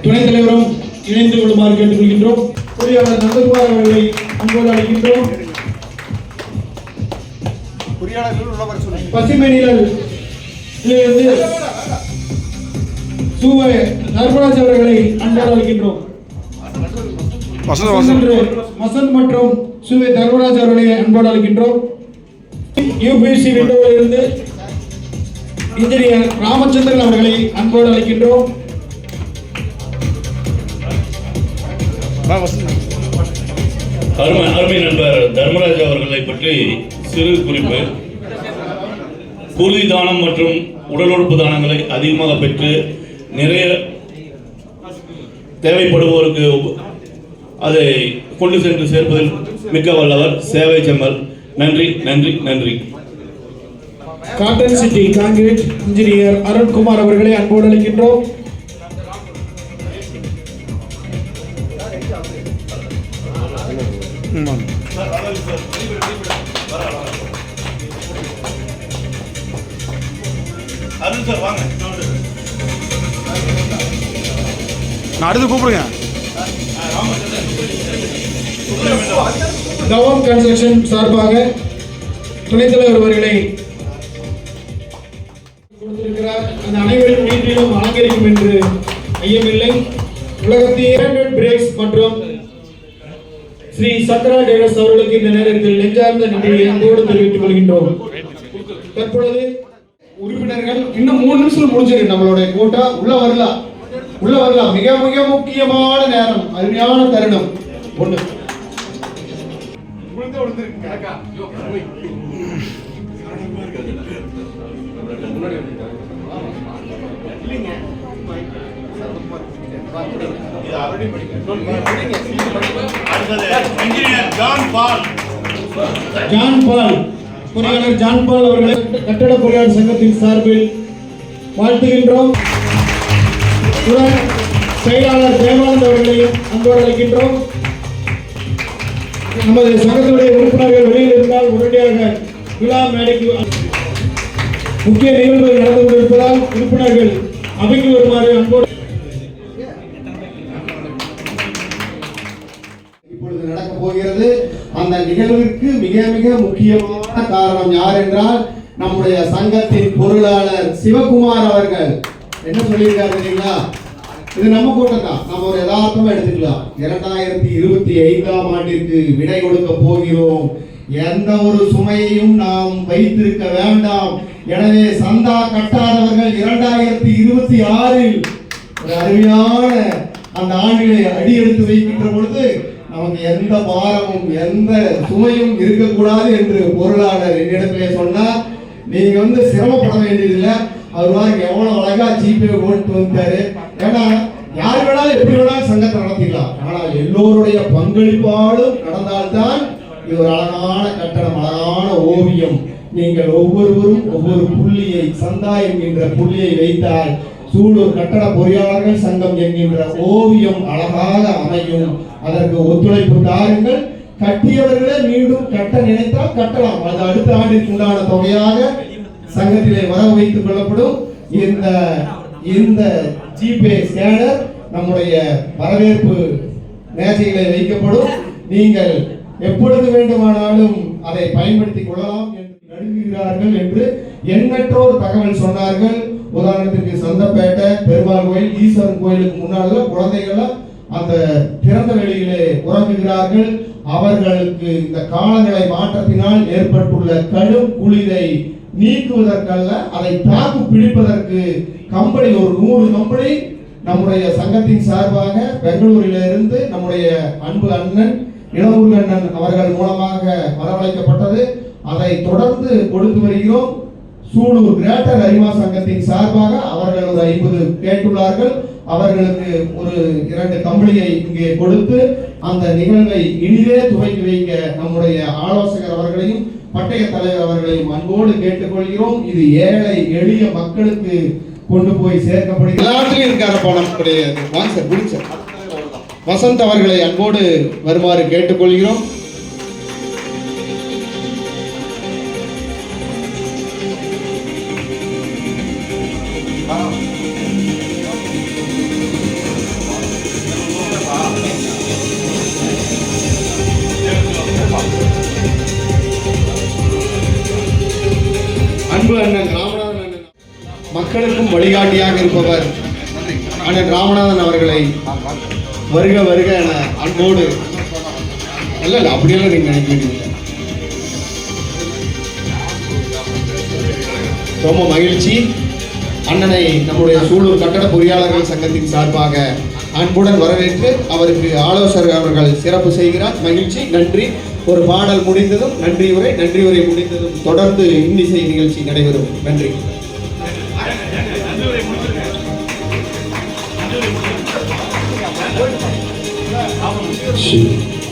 துணைத் தலைவரும் இணைந்து கொள்ளுமாறு கேட்டுக்கொள்கின்றோம். பொறியாளர் நந்தகுமார் அவர்களை அன்போடு அழைக்கின்றோம். பசுமை நிழல் சூவை தர்மராஜ் அவர்களை அன்போடு அழைக்கின்றோம். வசந்த் மற்றும் சூவை தர்மராஜ் அவர்களை அன்போடு அழைக்கின்றோம். யூபிசி விண்டோவில் இருந்து இன்ஜினியர் ராமச்சந்திரன் அவர்களை அன்போடு அழைக்கின்றோம். அருமை நண்பர் தர்மராஜ் அவர்களை பற்றி சிறு குறிப்பு. குருதி தானம் மற்றும் உடல் உறுப்பு தானங்களை அதிகமாக பெற்று நிறைய தேவைப்படுவோருக்கு அதை கொண்டு சென்று சேர்ப்பதில் மிக்க வல்லவர். சேவை செம்மல். நன்றி நன்றி நன்றி. Cotton city concrete engineer Arunkumar அவர்களை அன்போடு அழைக்கின்றோம். நான் அடுத்து கூப்பிடுங்க. கவர்ம் கன்ஸ்ட்ரக்ஷன் சார்பாக துணைத் தலைவர் அவர்களை கொடுத்திருக்கிறார். அந்த அனைவரின் வீட்டிலும் அலங்கரிக்கும் என்று ஐயமில்லை. உலகத்திய பிரேக்ஸ் மற்றும் ஸ்ரீ சத்ரா டேரஸ் அவர்களுக்கு இந்த நேரத்தில் நெஞ்சார்ந்த நன்றியை அன்போடு தெரிவித்துக் கொள்கின்றோம். தற்பொழுது உறுப்பினர்கள் இன்னும் 3 நிமிஷம் முடிஞ்சிருக்கு. நம்மளுடைய கூட்டா உள்ள வரலாம். மிக மிக முக்கியமான நேரம், அருமையான தருணம். ஒண்ணு ஜான் பால் பொறியாளர் ஜான் பால் அவர்களை கட்டட பொறியாளர் சங்கத்தின் சார்பில் வாழ்த்துகின்றோம். செயலாளர் தேவானந்த் அவர்களையும் அன்போடு அழைக்கின்றோம். நமது சங்கத்தினுடைய உறுப்பினர்கள் வெளியில் இருந்தால் உடனடியாக விழா மேடைக்கு முக்கிய நிகழ்வுகள் நடந்து கொண்டிருப்பதால் உறுப்பினர்கள் அவைக்கு வருமாறு அன்போடு. இப்பொழுது நடக்க போகிறது. அந்த நிகழ்விற்கு மிக மிக முக்கியமான காரணம் யார் என்றால் நம்முடைய சங்கத்தின் பொருளாளர் சிவகுமார் அவர்கள். என்ன சொல்லியிருக்காரு தெரியுங்களா? இது நம்ம கூட்டம் தான். நம்ம ஒரு யதார்த்தமா எடுத்துக்கலாம். 2025ஆம் ஆண்டிற்கு விடை கொடுக்க போகிறோம். எந்த ஒரு சுமையையும் நாம் வைத்திருக்க வேண்டாம். எனவே சந்தா கட்டாதவர்கள் 2026இல் ஒரு அருமையான அந்த ஆண்டிலே அடி எடுத்து வைக்கின்ற பொழுது நமக்கு எந்த பாரமும் எந்த சுமையும் இருக்கக்கூடாது என்று பொருளாளர் என்னிடத்திலே சொன்னார். நீங்க சிரமப்பட வேண்டியதில்லை. அவர் மாதிரி எவ்வளவு அழகா ஜிபே ஓட்டு வந்தாரு. ஏன்னா யார் வேணாலும் எப்படி வேணாலும் சங்கத்தை நடத்திக்கலாம். ஆனால் எல்லோருடைய பங்களிப்பாலும் நடந்தால்தான் இது ஒரு அழகான கட்டடம், அழகான ஓவியம். நீங்கள் ஒவ்வொருவரும் ஒவ்வொரு புள்ளியை, சந்தா என்கின்ற புள்ளியை வைத்தால் சூலூர் கட்டட பொறியாளர்கள் சங்கம் என்கின்ற ஓவியம் அழகாக அமையும். அதற்கு ஒத்துழைப்பு தாருங்கள். கட்டியவர்களே மீண்டும் கட்ட நினைத்தால் கட்டலாம். அது அடுத்த ஆண்டிற்கு உண்டான தொகையாக சங்கத்திலே வரவு வைத்துக் கொள்ளப்படும். இந்த ஜிபே ஸ்கேனர் நம்முடைய வரவேற்பு மேசைகளை வைக்கப்படும். நீங்கள் எப்பொழுது வேண்டுமானாலும் அதை பயன்படுத்திக் கொள்ளலாம் என்று நடுங்குகிறார்கள் என்று எண்ணற்றோர் தகவல் சொன்னார்கள். உதாரணத்திற்கு சந்தப்பேட்டை பெருமாள் கோயில், ஈஸ்வரன் கோயிலுக்கு முன்னால குழந்தைகள் அந்த திறந்த வெளியிலே உறங்குகிறார்கள். அவர்களுக்கு இந்த காலநிலை மாற்றத்தினால் ஏற்பட்டுள்ள கடும் குளிரை நீக்குவதற்கல்ல, அதை தாக்கு பிடிப்பதற்கு கம்பெனி ஒரு 100 கம்பெனி நம்முடைய சங்கத்தின் சார்பாக பெங்களூரிலிருந்து நம்முடைய அன்பு அண்ணன் இளமுருகண்ணன் அவர்கள் மூலமாக வரவழைக்கப்பட்டது. அதை தொடர்ந்து கொடுத்து வருகிறோம். சூலூர் கிரேட்டர் அரிமா சங்கத்தின் சார்பாக அவர்கள் ஒரு 50 கேட்டுள்ளார்கள். அவர்களுக்கு ஒரு 2 கம்பெனியை இங்கே கொடுத்து அந்த நிகழ்வை இனிதே துவக்கி வைக்க நம்முடைய ஆலோசகர் அவர்களையும் பட்டய தலைவர் அவர்களையும் அன்போடு கேட்டுக்கொள்கிறோம். இது ஏழை எளிய மக்களுக்கு கொண்டு போய் சேர்க்கப்படுகிறது. எல்லாத்திலும் இருக்காரப்பா நம்முடைய வசந்த் அவர்களை அன்போடு வருமாறு கேட்டுக்கொள்கிறோம். அண்ணன் ராமநாதன் அண்ணன் மக்களுக்கும் வழிகாட்டியாக இருப்பவர் அண்ணன் ராமநாதன் அவர்களை வருக வருக என அன்போடு இல்ல அப்படியெல்லாம் நீங்க நினைக்கிறீங்க. ரொம்ப மகிழ்ச்சி. அண்ணனை நம்முடைய சூலூர் கட்டட பொறியாளர்கள் சங்கத்தின் சார்பாக அன்புடன் வரவேற்று அவருக்கு ஆலோசகர் அவர்கள் சிறப்பு செய்கிறார். மகிழ்ச்சி, நன்றி. ஒரு பாடல் முடிந்ததும் நன்றி உரை முடிந்ததும் தொடர்ந்து இன்னிசை நிகழ்ச்சி நடைபெறும். நன்றி. Shoot.